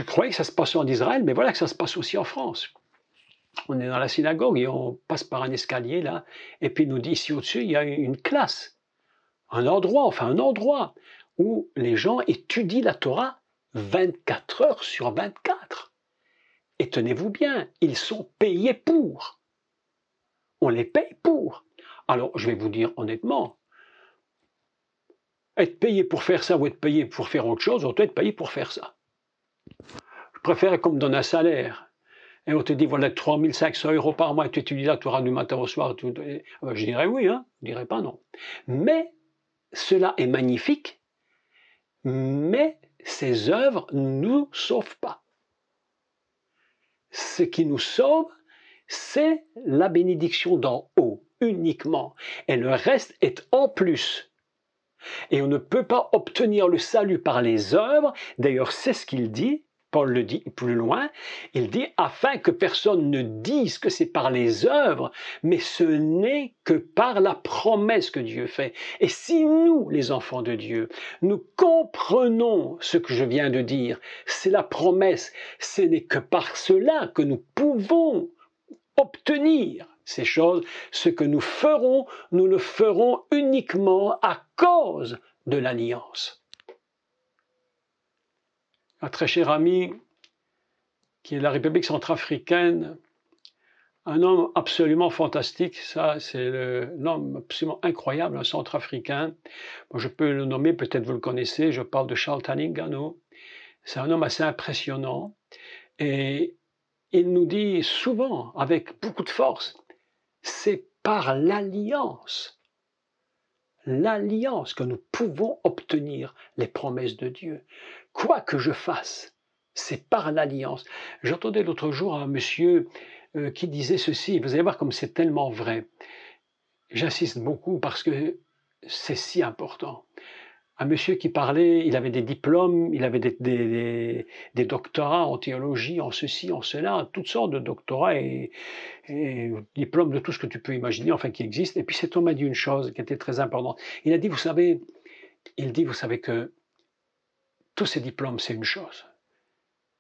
je croyais que ça se passait en Israël, mais voilà que ça se passe aussi en France. On est dans la synagogue et on passe par un escalier là, et puis il nous dit ici au-dessus, il y a une classe, un endroit où les gens étudient la Torah 24 heures sur 24. Et tenez-vous bien, ils sont payés pour. On les paye pour. Alors, je vais vous dire honnêtement, être payé pour faire ça ou être payé pour faire autre chose, on doit être payé pour faire ça. Je préfère qu'on me donne un salaire et on te dit, voilà, 3 500 € par mois, et tu étudies la Torah du matin au soir, je dirais oui, hein, je dirais pas non. Mais cela est magnifique, mais ces œuvres ne nous sauvent pas. Ce qui nous sauve, c'est la bénédiction d'en haut, uniquement. Et le reste est en plus. Et on ne peut pas obtenir le salut par les œuvres. D'ailleurs, c'est ce qu'il dit. Paul le dit plus loin, il dit « afin que personne ne dise que c'est par les œuvres, mais ce n'est que par la promesse que Dieu fait. » Et si nous, les enfants de Dieu, nous comprenons ce que je viens de dire, c'est la promesse, ce n'est que par cela que nous pouvons obtenir ces choses. Ce que nous le ferons uniquement à cause de l'alliance. Un très cher ami, qui est de la République centrafricaine, un homme absolument fantastique, ça c'est un homme absolument incroyable, un centrafricain. Bon, je peux le nommer, peut-être vous le connaissez, je parle de Charles Taningano. C'est un homme assez impressionnant et il nous dit souvent, avec beaucoup de force, c'est par l'alliance que nous pouvons obtenir les promesses de Dieu. Quoi que je fasse, c'est par l'alliance. J'entendais l'autre jour un monsieur qui disait ceci, vous allez voir comme c'est tellement vrai. J'insiste beaucoup parce que c'est si important. Un monsieur qui parlait, il avait des diplômes, il avait des doctorats en théologie, en ceci, en cela, toutes sortes de doctorats et diplômes de tout ce que tu peux imaginer, enfin qui existe. Et puis cet homme a dit une chose qui était très importante. Il a dit, vous savez que tous ces diplômes, c'est une chose,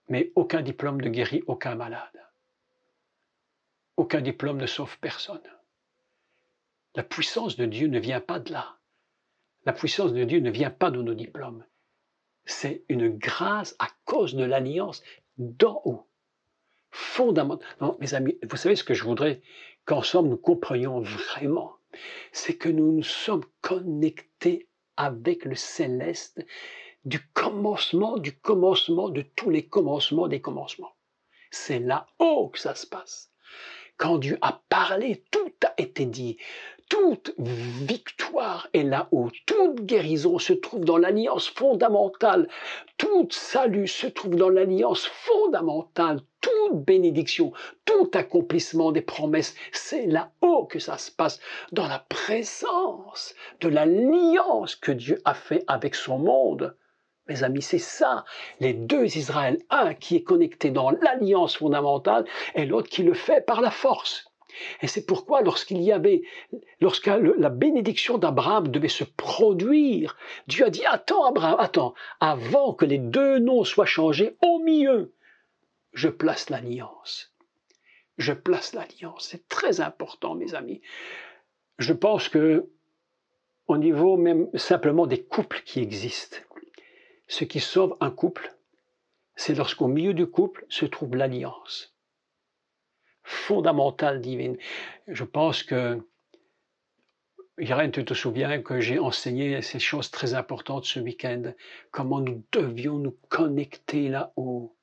mais aucun diplôme ne guérit aucun malade. Aucun diplôme ne sauve personne. La puissance de Dieu ne vient pas de là. La puissance de Dieu ne vient pas de nos diplômes. C'est une grâce à cause de l'alliance d'en haut. Fondamental. Non, mes amis, vous savez ce que je voudrais qu'ensemble nous comprenions vraiment, c'est que nous nous sommes connectés avec le céleste du commencement de tous les commencements des commencements. C'est là-haut que ça se passe. Quand Dieu a parlé, tout a été dit. Toute victoire est là-haut. Toute guérison se trouve dans l'alliance fondamentale. Tout salut se trouve dans l'alliance fondamentale. Toute bénédiction, tout accomplissement des promesses, c'est là-haut que ça se passe, dans la présence de l'alliance que Dieu a fait avec son monde. Mes amis, c'est ça, les deux Israël, un qui est connecté dans l'alliance fondamentale et l'autre qui le fait par la force. Et c'est pourquoi lorsque la bénédiction d'Abraham devait se produire, Dieu a dit, attends Abraham, attends, avant que les deux noms soient changés, au milieu, je place l'alliance. Je place l'alliance, c'est très important mes amis. Je pense que au niveau même simplement des couples qui existent, ce qui sauve un couple, c'est lorsqu'au milieu du couple se trouve l'alliance fondamentale divine. Je pense que, Irène, tu te souviens que j'ai enseigné ces choses très importantes ce week-end, comment nous devions nous connecter là-haut,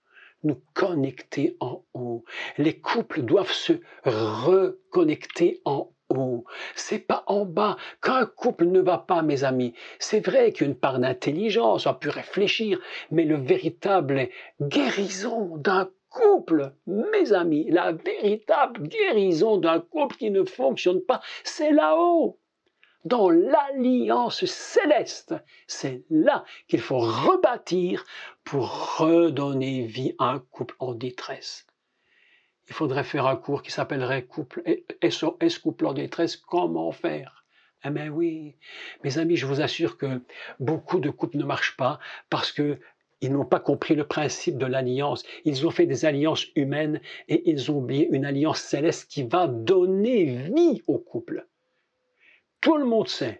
nous connecter en haut. Les couples doivent se reconnecter en haut. C'est pas en bas. Quand un couple ne va pas, mes amis, c'est vrai qu'il y a une part d'intelligence, on a pu réfléchir, mais le véritable guérison d'un couple, mes amis, la véritable guérison d'un couple qui ne fonctionne pas, c'est là-haut. Dans l'alliance céleste, c'est là qu'il faut rebâtir pour redonner vie à un couple en détresse. Il faudrait faire un cours qui s'appellerait SOS couple en détresse, comment faire? Eh bien oui, mes amis, je vous assure que beaucoup de couples ne marchent pas parce que Ils n'ont pas compris le principe de l'alliance. Ils ont fait des alliances humaines et ils ont oublié une alliance céleste qui va donner vie au couple. Tout le monde sait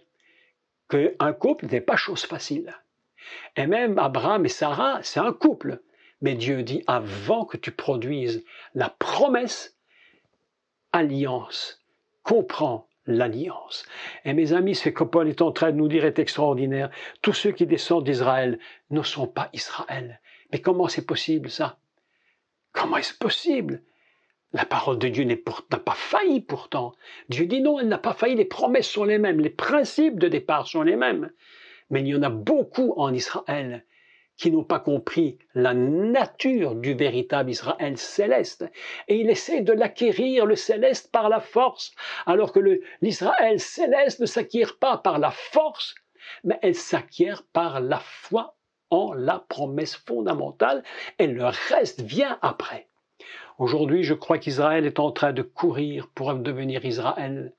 qu'un couple n'est pas chose facile. Et même Abraham et Sarah, c'est un couple. Mais Dieu dit, avant que tu produises la promesse, alliance, comprends l'alliance. Et mes amis, ce que Paul est en train de nous dire est extraordinaire. Tous ceux qui descendent d'Israël ne sont pas Israël. Mais comment c'est possible ça? Comment est-ce possible? La parole de Dieu n'a pas failli pourtant. Dieu dit non, elle n'a pas failli, les promesses sont les mêmes, les principes de départ sont les mêmes. Mais il y en a beaucoup en Israël qui n'ont pas compris la nature du véritable Israël céleste. Et il essaie de l'acquérir, le céleste, par la force, alors que l'Israël céleste ne s'acquiert pas par la force, mais elle s'acquiert par la foi en la promesse fondamentale, et le reste vient après. Aujourd'hui, je crois qu'Israël est en train de courir pour devenir Israël.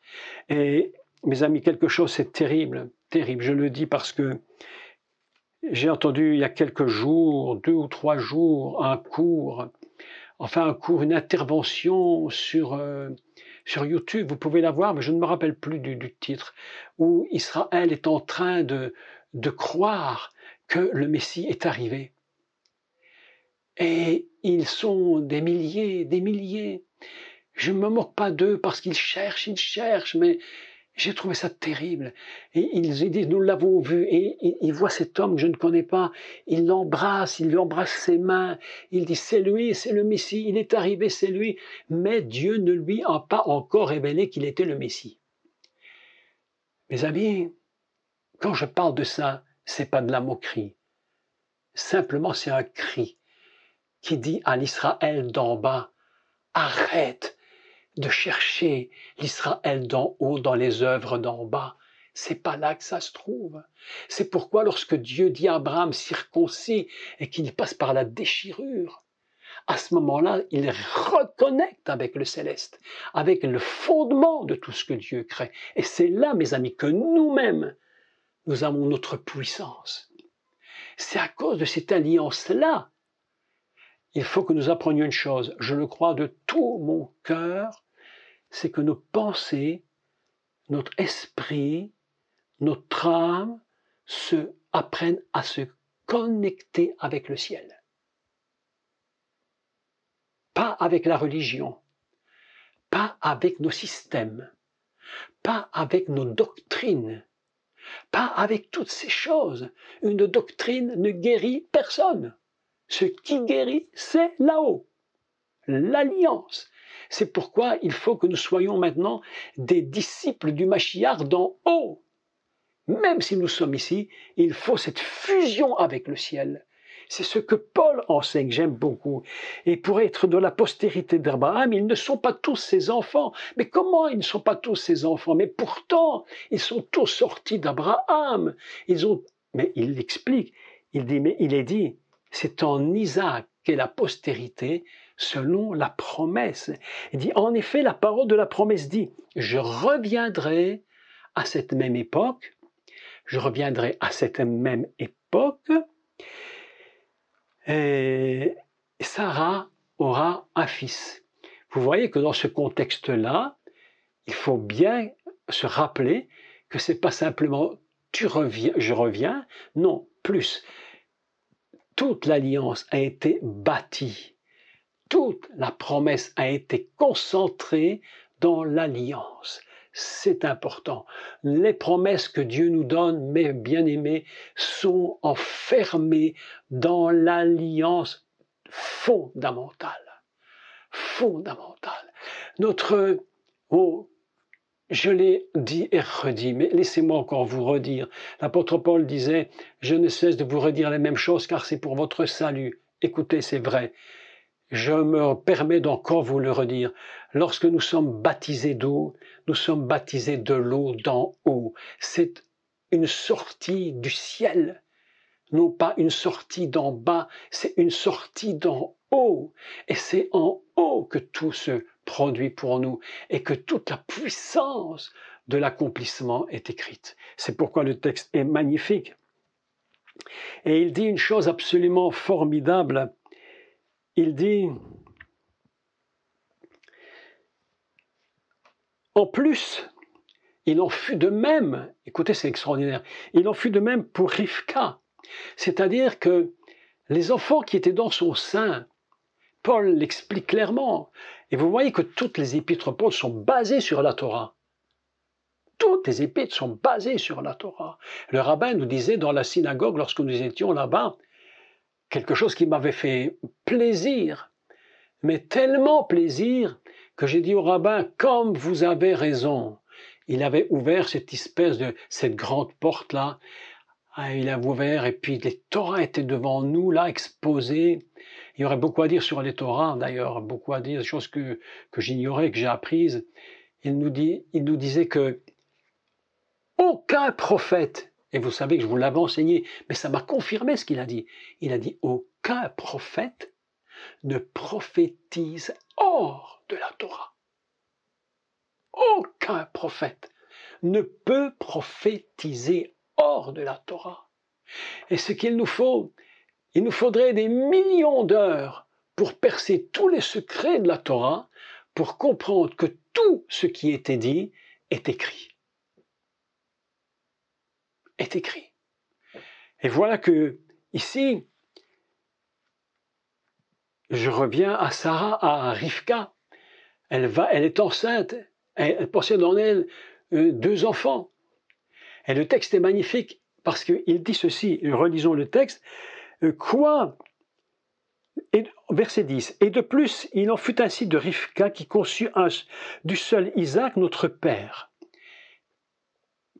Et mes amis, quelque chose, c'est terrible, terrible. Je le dis parce que j'ai entendu il y a quelques jours, 2 ou 3 jours, une intervention sur YouTube. Vous pouvez la voir, mais je ne me rappelle plus du titre, où Israël est en train de croire que le Messie est arrivé. Et ils sont des milliers, des milliers. Je ne me moque pas d'eux parce qu'ils cherchent, mais j'ai trouvé ça terrible. Et ils disent, nous l'avons vu, et ils voient cet homme que je ne connais pas, il l'embrasse, il lui embrasse ses mains, il dit, c'est lui, c'est le Messie, il est arrivé, c'est lui. Mais Dieu ne lui a pas encore révélé qu'il était le Messie. Mes amis, quand je parle de ça, c'est pas de la moquerie. Simplement, c'est un cri qui dit à l'Israël d'en bas, arrête de chercher l'Israël d'en haut dans les œuvres d'en bas. C'est pas là que ça se trouve. C'est pourquoi lorsque Dieu dit à Abraham circoncis et qu'il passe par la déchirure, à ce moment-là, il reconnecte avec le céleste, avec le fondement de tout ce que Dieu crée. Et c'est là, mes amis, que nous-mêmes, nous avons notre puissance. C'est à cause de cette alliance-là. Il faut que nous apprenions une chose, je le crois de tout mon cœur, c'est que nos pensées, notre esprit, notre âme apprennent à se connecter avec le ciel. Pas avec la religion, pas avec nos systèmes, pas avec nos doctrines, pas avec toutes ces choses. Une doctrine ne guérit personne. Ce qui guérit, c'est là-haut, l'alliance. C'est pourquoi il faut que nous soyons maintenant des disciples du Mashiach d'en haut. Même si nous sommes ici, il faut cette fusion avec le ciel. C'est ce que Paul enseigne, j'aime beaucoup. Et pour être de la postérité d'Abraham, ils ne sont pas tous ses enfants. Mais comment ils ne sont pas tous ses enfants? Mais pourtant, ils sont tous sortis d'Abraham. Mais il l'explique. Il dit, mais il est dit, c'est en Isaac qu'est la postérité selon la promesse. Il dit, en effet, la parole de la promesse dit, je reviendrai à cette même époque, et Sarah aura un fils. Vous voyez que dans ce contexte-là, il faut bien se rappeler que c'est pas simplement tu reviens, je reviens, non, plus. Toute l'alliance a été bâtie. Toute la promesse a été concentrée dans l'alliance. C'est important. Les promesses que Dieu nous donne, mes bien-aimés, sont enfermées dans l'alliance fondamentale. Fondamentale. Je l'ai dit et redit, mais laissez-moi encore vous redire. L'apôtre Paul disait, je ne cesse de vous redire les mêmes choses car c'est pour votre salut. Écoutez, c'est vrai. Je me permets d'encore vous le redire. Lorsque nous sommes baptisés d'eau, nous sommes baptisés de l'eau d'en haut. C'est une sortie du ciel, non pas une sortie d'en bas, c'est une sortie d'en haut. Et c'est en haut que tout se produit pour nous et que toute la puissance de l'accomplissement est écrite. C'est pourquoi le texte est magnifique. Et il dit une chose absolument formidable. Il dit, en plus, il en fut de même, écoutez, c'est extraordinaire, il en fut de même pour Rivka. C'est-à-dire que les enfants qui étaient dans son sein, Paul l'explique clairement. Et vous voyez que toutes les épîtres de Paul sont basées sur la Torah. Toutes les épîtres sont basées sur la Torah. Le rabbin nous disait dans la synagogue, lorsque nous étions là-bas, quelque chose qui m'avait fait plaisir, mais tellement plaisir, que j'ai dit au rabbin, comme vous avez raison. Il avait ouvert cette grande porte-là, il a ouvert, et puis les Torahs étaient devant nous, là, exposés. Il y aurait beaucoup à dire sur les Torahs, d'ailleurs, beaucoup à dire, des choses que j'ignorais, que j'ai apprises. Il nous disait que aucun prophète, et vous savez que je vous l'avais enseigné, mais ça m'a confirmé ce qu'il a dit. Il a dit, aucun prophète ne prophétise hors de la Torah. Aucun prophète ne peut prophétiser hors de la Torah. Et ce qu'il nous faut, il nous faudrait des millions d'heures pour percer tous les secrets de la Torah, pour comprendre que tout ce qui était dit est écrit. Est écrit. Et voilà que, ici, je reviens à Sarah, à Rivka. Elle est enceinte, elle possède en elle 2 enfants. Et le texte est magnifique parce qu'il dit ceci, relisons le texte, verset 10, « Et de plus, il en fut ainsi de Rivka qui conçut du seul Isaac notre père.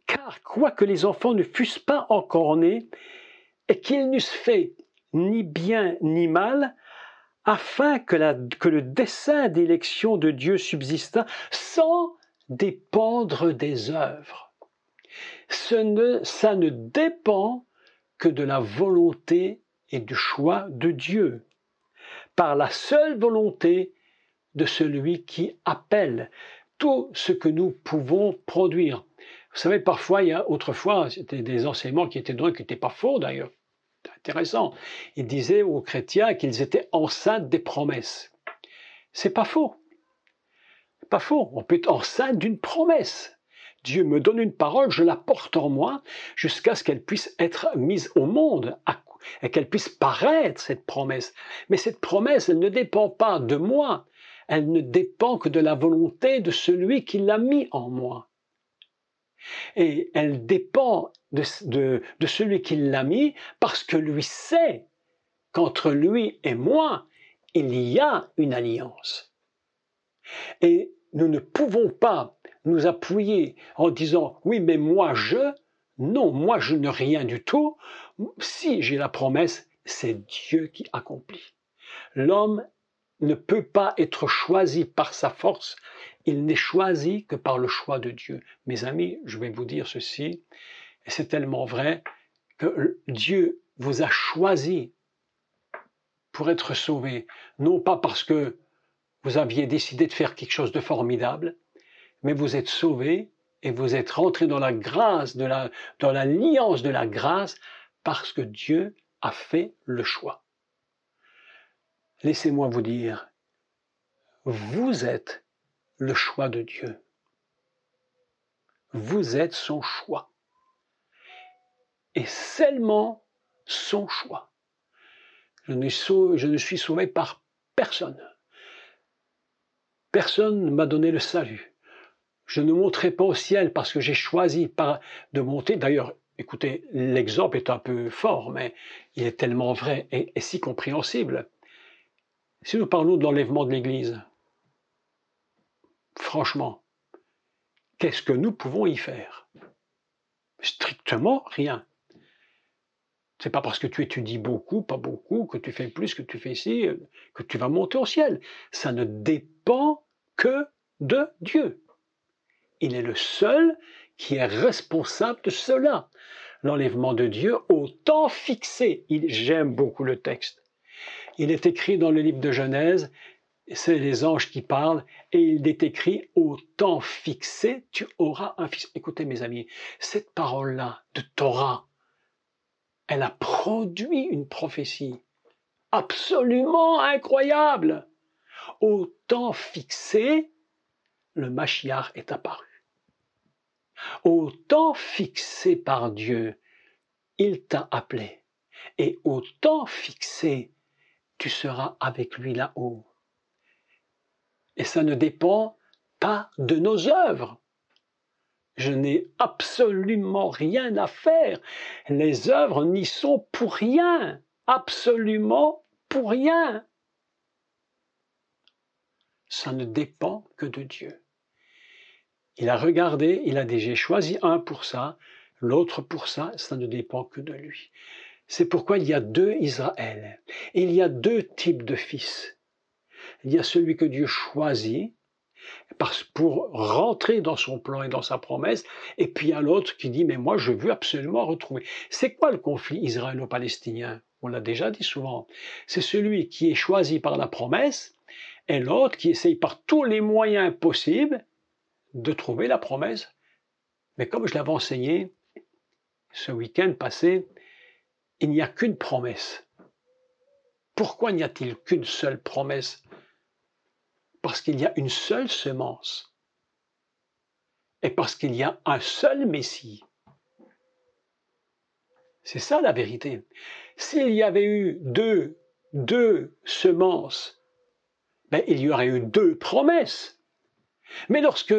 Car quoique les enfants ne fussent pas encore nés, et qu'ils n'eussent fait ni bien ni mal, afin que le dessein d'élection de Dieu subsistât sans dépendre des œuvres. » Ça ne dépend que de la volonté et du choix de Dieu, par la seule volonté de celui qui appelle tout ce que nous pouvons produire. Vous savez, parfois, autrefois, c'était des enseignements qui étaient donnés, qui n'étaient pas faux d'ailleurs. C'est intéressant. Ils disaient aux chrétiens qu'ils étaient enceintes des promesses. C'est pas faux. C'est pas faux. On peut être enceinte d'une promesse. Dieu me donne une parole, je la porte en moi jusqu'à ce qu'elle puisse être mise au monde et qu'elle puisse paraître, cette promesse. Mais cette promesse, elle ne dépend pas de moi. Elle ne dépend que de la volonté de celui qui l'a mis en moi. Et elle dépend de celui qui l'a mis parce que lui sait qu'entre lui et moi, il y a une alliance. Et nous ne pouvons pas nous appuyer en disant « oui, mais moi je ». Non, moi je n'ai rien du tout. Si j'ai la promesse, c'est Dieu qui accomplit. L'homme ne peut pas être choisi par sa force, il n'est choisi que par le choix de Dieu. Mes amis, je vais vous dire ceci, et c'est tellement vrai, que Dieu vous a choisi pour être sauvé, non pas parce que vous aviez décidé de faire quelque chose de formidable, mais vous êtes sauvé et vous êtes rentré dans la grâce, dans l'alliance de la grâce, parce que Dieu a fait le choix. Laissez-moi vous dire, vous êtes le choix de Dieu. Vous êtes son choix. Et seulement son choix. Je ne suis sauvé par personne. Personne ne m'a donné le salut. Je ne monterai pas au ciel parce que j'ai choisi de monter. D'ailleurs, écoutez, l'exemple est un peu fort, mais il est tellement vrai et si compréhensible. Si nous parlons de l'enlèvement de l'Église, franchement, qu'est-ce que nous pouvons y faire? Strictement rien. C'est pas parce que tu étudies beaucoup, pas beaucoup, que tu fais plus, que tu fais ci, que tu vas monter au ciel. Ça ne dépend que de Dieu. Il est le seul qui est responsable de cela. L'enlèvement de Dieu au temps fixé. J'aime beaucoup le texte. Il est écrit dans le livre de Genèse, c'est les anges qui parlent, et il est écrit au temps fixé, tu auras un fils. Écoutez mes amis, cette parole-là de Torah, elle a produit une prophétie absolument incroyable. Au temps fixé, le Mashiach est apparu. Au temps fixé par Dieu, il t'a appelé. Et au temps fixé, tu seras avec lui là-haut. Et ça ne dépend pas de nos œuvres. Je n'ai absolument rien à faire. Les œuvres n'y sont pour rien. Absolument pour rien. Ça ne dépend que de Dieu. Il a regardé, il a dit, j'ai choisi un pour ça, l'autre pour ça, ça ne dépend que de lui. C'est pourquoi il y a deux Israël. Il y a deux types de fils. Il y a celui que Dieu choisit pour rentrer dans son plan et dans sa promesse, et puis il y a l'autre qui dit, mais moi je veux absolument retrouver. C'est quoi le conflit israélo-palestinien? On l'a déjà dit souvent. C'est celui qui est choisi par la promesse, et l'autre qui essaye par tous les moyens possibles de trouver la promesse. Mais comme je l'avais enseigné ce week-end passé, il n'y a qu'une promesse. Pourquoi n'y a-t-il qu'une seule promesse? Parce qu'il y a une seule semence. Et parce qu'il y a un seul Messie. C'est ça la vérité. S'il y avait eu deux semences, ben, il y aurait eu deux promesses. Mais lorsque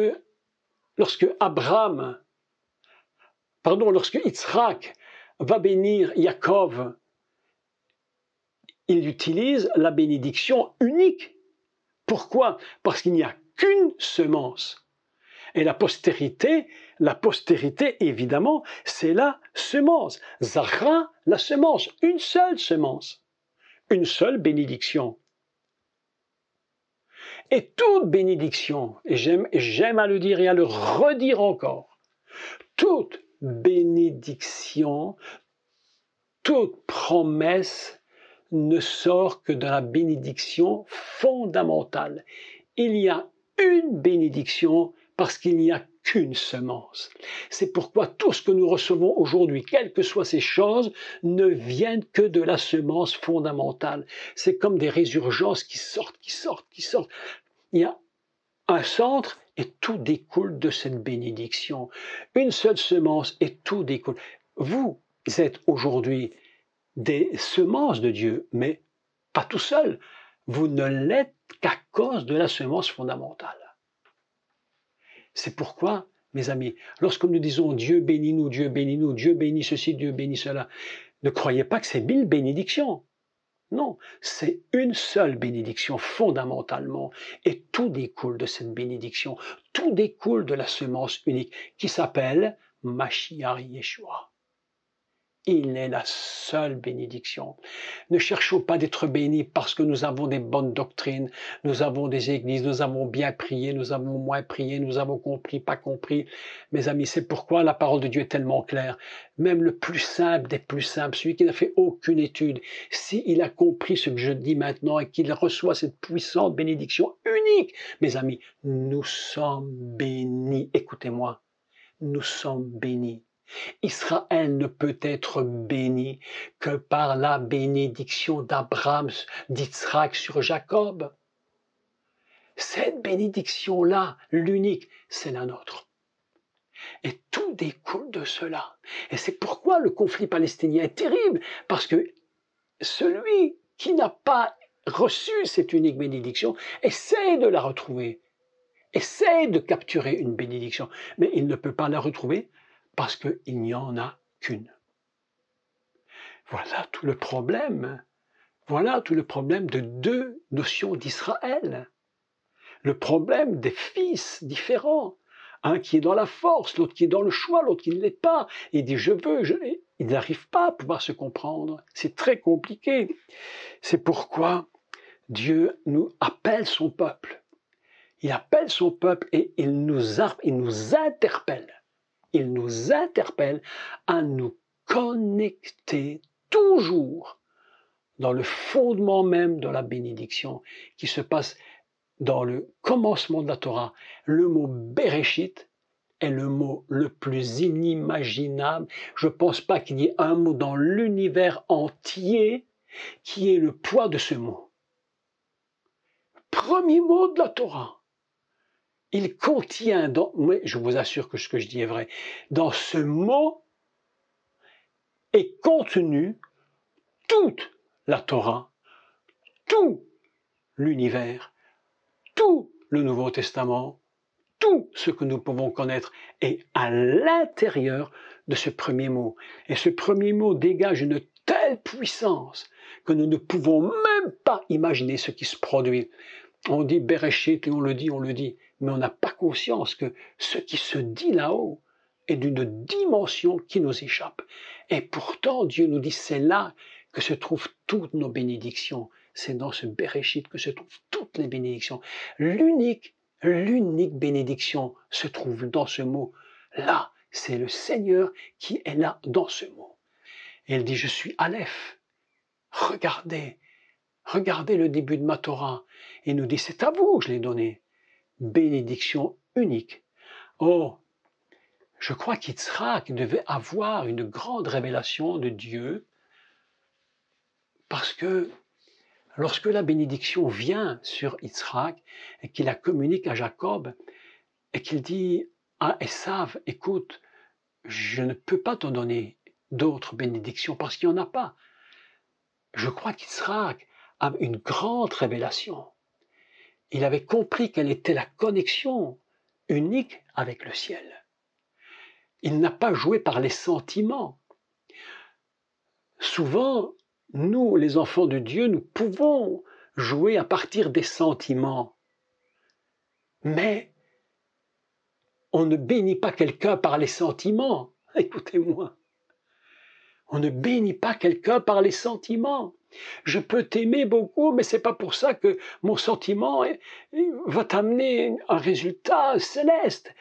Yitzhak va bénir Yaakov, il utilise la bénédiction unique. Pourquoi? Parce qu'il n'y a qu'une semence. Et la postérité, évidemment, c'est la semence. Zachra, la semence, une seule semence, une seule bénédiction. Et toute bénédiction, et j'aime à le dire et à le redire encore, toute bénédiction, toute promesse ne sort que de la bénédiction fondamentale. Il y a une bénédiction parce qu'il n'y a qu'une semence. C'est pourquoi tout ce que nous recevons aujourd'hui, quelles que soient ces choses, ne viennent que de la semence fondamentale. C'est comme des résurgences qui sortent. Il y a un centre et tout découle de cette bénédiction. Une seule semence et tout découle. Vous êtes aujourd'hui des semences de Dieu, mais pas tout seul. Vous ne l'êtes qu'à cause de la semence fondamentale. C'est pourquoi, mes amis, lorsque nous disons Dieu bénit nous, Dieu bénit nous, Dieu bénit ceci, Dieu bénit cela, ne croyez pas que c'est 1000 bénédictions. Non, c'est une seule bénédiction fondamentalement, et tout découle de cette bénédiction, tout découle de la semence unique qui s'appelle Mashiach Yeshua. Il est la seule bénédiction. Ne cherchons pas d'être bénis parce que nous avons des bonnes doctrines, nous avons des églises, nous avons bien prié, nous avons moins prié, nous avons compris, pas compris. Mes amis, c'est pourquoi la parole de Dieu est tellement claire. Même le plus simple des plus simples, celui qui n'a fait aucune étude, s'il a compris ce que je dis maintenant et qu'il reçoit cette puissante bénédiction unique, mes amis, nous sommes bénis. Écoutez-moi, nous sommes bénis. Israël ne peut être béni que par la bénédiction d'Abraham, d'Isaac sur Jacob. Cette bénédiction-là, l'unique, c'est la nôtre. Et tout découle de cela. Et c'est pourquoi le conflit palestinien est terrible, parce que celui qui n'a pas reçu cette unique bénédiction essaie de la retrouver, essaie de capturer une bénédiction, mais il ne peut pas la retrouver parce qu'il n'y en a qu'une. Voilà tout le problème. Voilà tout le problème de deux notions d'Israël. Le problème des fils différents. Un qui est dans la force, l'autre qui est dans le choix, l'autre qui ne l'est pas. Il dit je veux, il n'arrive pas à pouvoir se comprendre. C'est très compliqué. C'est pourquoi Dieu nous appelle son peuple. Il appelle son peuple et il nous interpelle. Il nous interpelle à nous connecter toujours dans le fondement même de la bénédiction qui se passe dans le commencement de la Torah. Le mot Bereshit est le mot le plus inimaginable. Je ne pense pas qu'il y ait un mot dans l'univers entier qui ait le poids de ce mot. Premier mot de la Torah. Il contient, je vous assure que ce que je dis est vrai, dans ce mot est contenu toute la Torah, tout l'univers, tout le Nouveau Testament, tout ce que nous pouvons connaître est à l'intérieur de ce premier mot. Et ce premier mot dégage une telle puissance que nous ne pouvons même pas imaginer ce qui se produit. On dit Bereshit et on le dit, mais on n'a pas conscience que ce qui se dit là-haut est d'une dimension qui nous échappe. Et pourtant, Dieu nous dit, c'est là que se trouvent toutes nos bénédictions. C'est dans ce Bereshit que se trouvent toutes les bénédictions. L'unique bénédiction se trouve dans ce mot. Là, c'est le Seigneur qui est là dans ce mot. Et il dit, je suis Aleph. Regardez le début de ma Torah. Et il nous dit, c'est à vous que je l'ai donné. Bénédiction unique. Oh, je crois qu'Yitzhak devait avoir une grande révélation de Dieu, parce que lorsque la bénédiction vient sur Yitzhak et qu'il la communique à Jacob et qu'il dit à Esav, écoute, je ne peux pas t'en donner d'autres bénédictions parce qu'il n'y en a pas. Je crois qu'Yitzhak a une grande révélation. Il avait compris quelle était la connexion unique avec le ciel. Il n'a pas joué par les sentiments. Souvent, nous, les enfants de Dieu, nous pouvons jouer à partir des sentiments. Mais on ne bénit pas quelqu'un par les sentiments. Écoutez-moi. On ne bénit pas quelqu'un par les sentiments. Je peux t'aimer beaucoup, mais c'est pas pour ça que mon sentiment va t'amener un résultat céleste.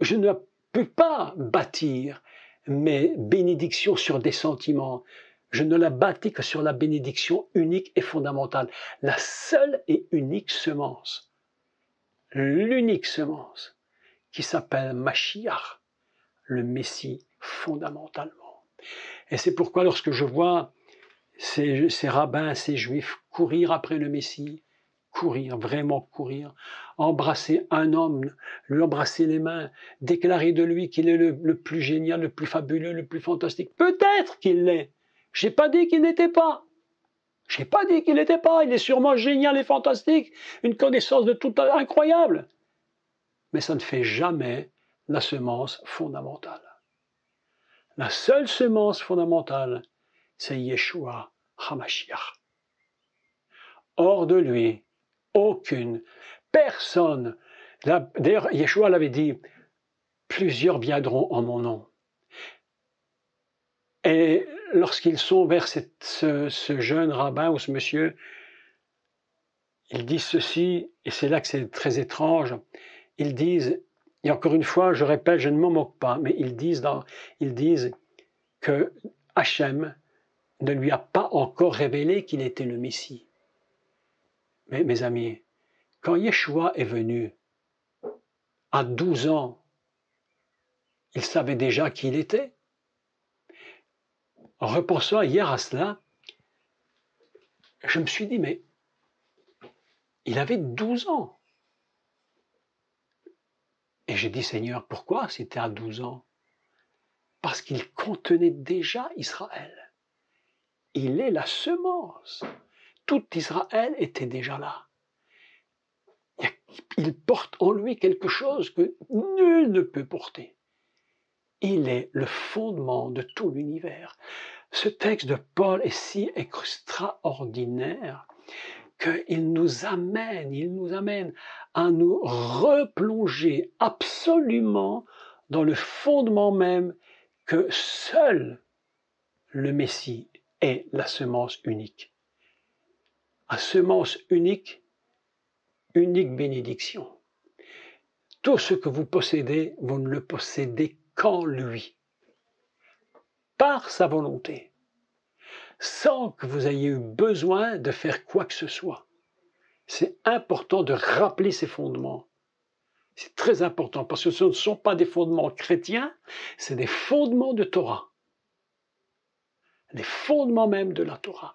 Je ne peux pas bâtir mes bénédictions sur des sentiments. Je ne la bâtis que sur la bénédiction unique et fondamentale. La seule et unique semence. L'unique semence qui s'appelle Mashiach, le Messie fondamentalement. Et c'est pourquoi lorsque je vois ces rabbins, ces juifs courir après le Messie, courir, vraiment courir, embrasser un homme, lui embrasser les mains, déclarer de lui qu'il est le plus génial, le plus fabuleux, le plus fantastique. Peut-être qu'il l'est. Je n'ai pas dit qu'il n'était pas. Je n'ai pas dit qu'il n'était pas. Il est sûrement génial et fantastique, une connaissance de tout incroyable. Mais ça ne fait jamais la semence fondamentale. La seule semence fondamentale, c'est Yeshua HaMashiach. Hors de lui, aucune, personne. D'ailleurs, Yeshua l'avait dit, plusieurs viendront en mon nom. Et lorsqu'ils sont vers ce jeune rabbin ou ce monsieur, ils disent ceci, et c'est là que c'est très étrange, ils disent, et encore une fois, je répète, je ne m'en moque pas, mais ils disent que Hachem ne lui a pas encore révélé qu'il était le Messie. Mais mes amis, quand Yeshua est venu, à 12 ans, il savait déjà qui il était. En repensant hier à cela, je me suis dit, mais il avait 12 ans. Et j'ai dit, Seigneur, pourquoi c'était à 12 ans? Parce qu'il contenait déjà Israël. Il est la semence. Tout Israël était déjà là. Il porte en lui quelque chose que nul ne peut porter. Il est le fondement de tout l'univers. Ce texte de Paul est si extraordinaire qu'il nous amène à nous replonger absolument dans le fondement même que seul le Messie est la semence unique. À semence unique, unique bénédiction. Tout ce que vous possédez, vous ne le possédez qu'en lui, par sa volonté, sans que vous ayez eu besoin de faire quoi que ce soit. C'est important de rappeler ces fondements. C'est très important parce que ce ne sont pas des fondements chrétiens, c'est des fondements de Torah. Les fondements même de la Torah.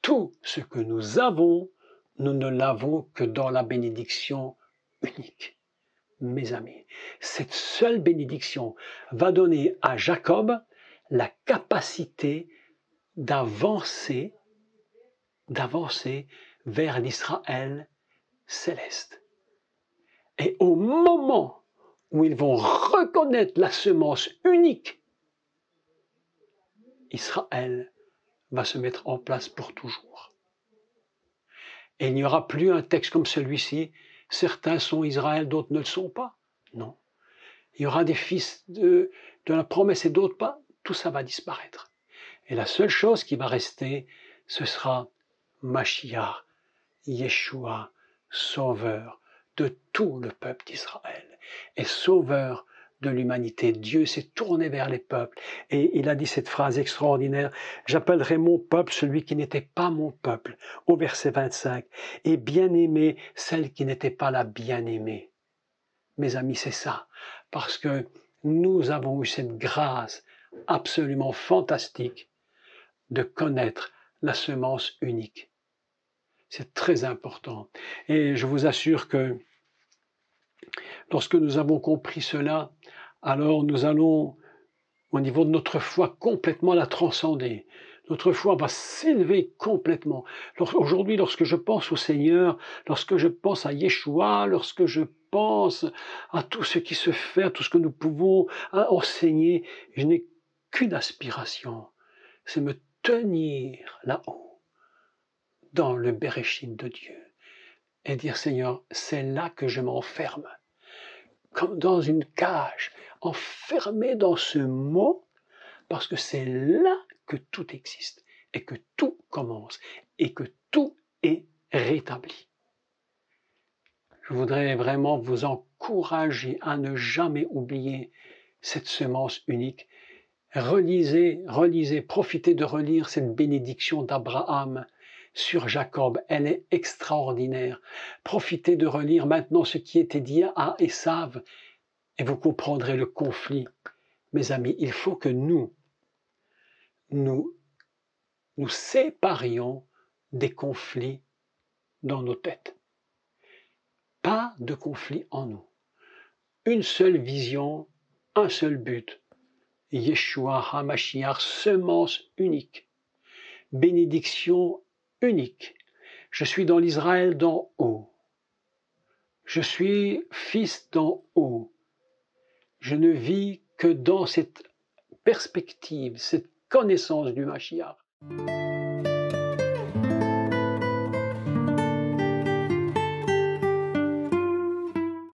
Tout ce que nous avons, nous ne l'avons que dans la bénédiction unique. Mes amis, cette seule bénédiction va donner à Jacob la capacité d'avancer vers l'Israël céleste. Et au moment où ils vont reconnaître la semence unique, Israël va se mettre en place pour toujours. Et il n'y aura plus un texte comme celui-ci, certains sont Israël, d'autres ne le sont pas. Non. Il y aura des fils de la promesse et d'autres pas, tout ça va disparaître. Et la seule chose qui va rester, ce sera Mashiach, Yeshua, sauveur de tout le peuple d'Israël et sauveur de l'humanité. Dieu s'est tourné vers les peuples et il a dit cette phrase extraordinaire: j'appellerai mon peuple celui qui n'était pas mon peuple, au verset 25, et bien-aimé celle qui n'était pas la bien-aimée. Mes amis, c'est ça, parce que nous avons eu cette grâce absolument fantastique de connaître la semence unique. C'est très important. Et je vous assure que lorsque nous avons compris cela, alors nous allons, au niveau de notre foi, complètement la transcender. Notre foi va s'élever complètement. Aujourd'hui, lorsque je pense au Seigneur, lorsque je pense à Yeshua, lorsque je pense à tout ce qui se fait, à tout ce que nous pouvons enseigner, je n'ai qu'une aspiration, c'est me tenir là-haut, dans le Béréchid de Dieu, et dire: Seigneur, c'est là que je m'enferme, comme dans une cage, enfermé dans ce mot, parce que c'est là que tout existe, et que tout commence, et que tout est rétabli. Je voudrais vraiment vous encourager à ne jamais oublier cette semence unique. Relisez, profitez de relire cette bénédiction d'Abraham sur Jacob, elle est extraordinaire. Profitez de relire maintenant ce qui était dit à Ésav et vous comprendrez le conflit. Mes amis, il faut que nous séparions des conflits dans nos têtes. Pas de conflit en nous. Une seule vision, un seul but. Yeshua HaMashiach, semence unique. Bénédiction unique. Je suis dans l'Israël d'en haut. Je suis fils d'en haut. Je ne vis que dans cette perspective, cette connaissance du Mashiach.